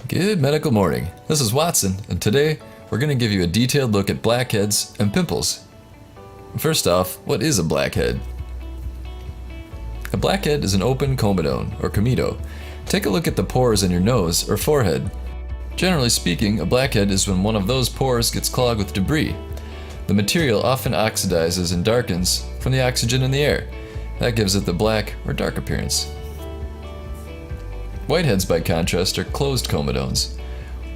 Good medical morning. This is Watson, and today we're going to give you a detailed look at blackheads and pimples. First off, what is a blackhead? A blackhead is an open comedone, or comedo. Take a look at the pores in your nose or forehead. Generally speaking, a blackhead is when one of those pores gets clogged with debris. The material often oxidizes and darkens from the oxygen in the air. That gives it the black or dark appearance. Whiteheads, by contrast, are closed comedones.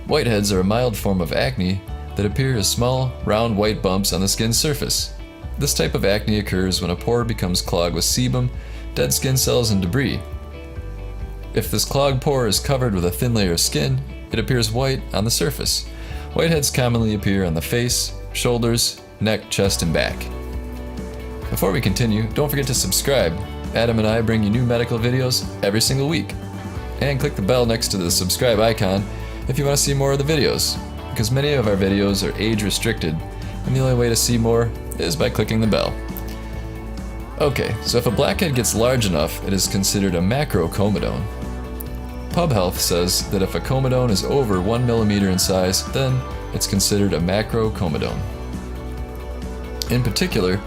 Whiteheads are a mild form of acne that appear as small, round white bumps on the skin's surface. This type of acne occurs when a pore becomes clogged with sebum, dead skin cells, and debris. If this clogged pore is covered with a thin layer of skin, it appears white on the surface. Whiteheads commonly appear on the face, shoulders, neck, chest, and back. Before we continue, don't forget to subscribe. Adam and I bring you new medical videos every single week. And click the bell next to the subscribe icon if you want to see more of the videos, because many of our videos are age restricted, and the only way to see more is by clicking the bell. Okay, so if a blackhead gets large enough, it is considered a macrocomedone. Pub Health says that if a comedone is over 1 millimeter in size, then it's considered a macrocomedone. In particular,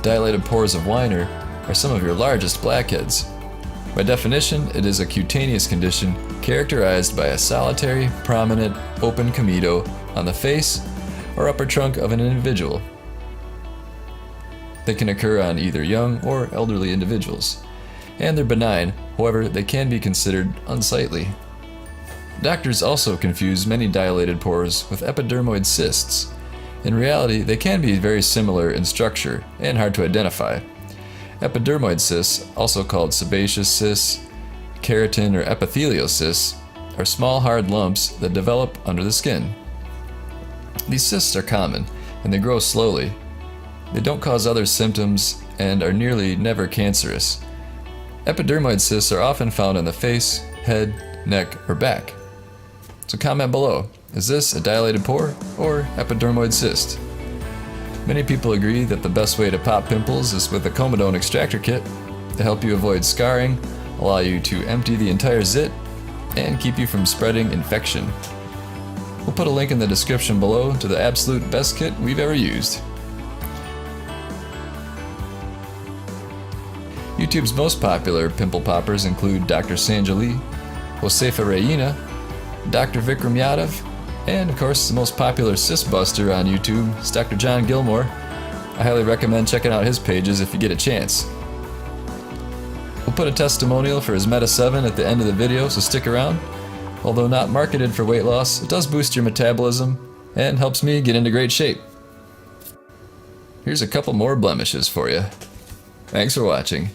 dilated pores of Weiner are some of your largest blackheads. By definition, it is a cutaneous condition characterized by a solitary, prominent, open comedo on the face or upper trunk of an individual. They can occur on either young or elderly individuals, and they're benign, however, they can be considered unsightly. Doctors also confuse many dilated pores with epidermoid cysts. In reality, they can be very similar in structure and hard to identify. Epidermoid cysts, also called sebaceous cysts, keratin or epithelial cysts, are small hard lumps that develop under the skin. These cysts are common, and they grow slowly. They don't cause other symptoms and are nearly never cancerous. Epidermoid cysts are often found on the face, head, neck, or back. So comment below, is this a dilated pore or epidermoid cyst? Many people agree that the best way to pop pimples is with a comedone extractor kit to help you avoid scarring, allow you to empty the entire zit, and keep you from spreading infection. We'll put a link in the description below to the absolute best kit we've ever used. YouTube's most popular pimple poppers include Dr. Sanjali, Josefa Reina, Dr. Vikram Yadav, and of course the most popular cyst buster on YouTube is Dr. John Gilmore. I highly recommend checking out his pages if you get a chance. We'll put a testimonial for his Meta 7 at the end of the video, so stick around. Although not marketed for weight loss, it does boost your metabolism and helps me get into great shape. Here's a couple more blemishes for you. Thanks for watching.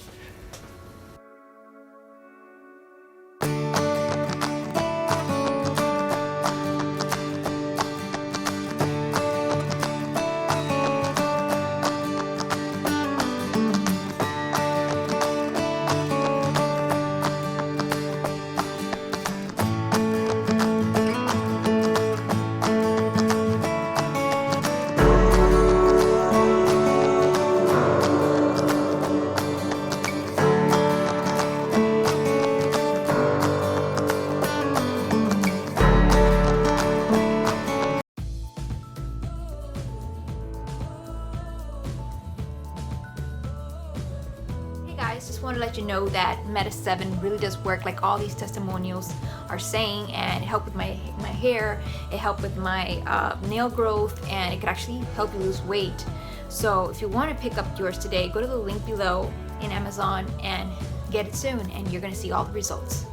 Just want to let you know that Meta 7 really does work like all these testimonials are saying, and it helped with my hair, it helped with my nail growth, and it could actually help you lose weight. So if you want to pick up yours today, go to the link below in Amazon and get it soon, and you're going to see all the results.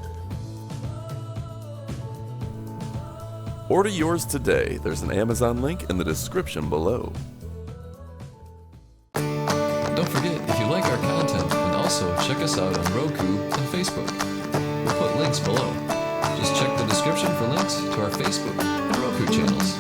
Order yours today. There's an Amazon link in the description below. Don't forget, if you like our content, then also check us out on Roku and Facebook. We'll put links below. Just check the description for links to our Facebook and Roku channels.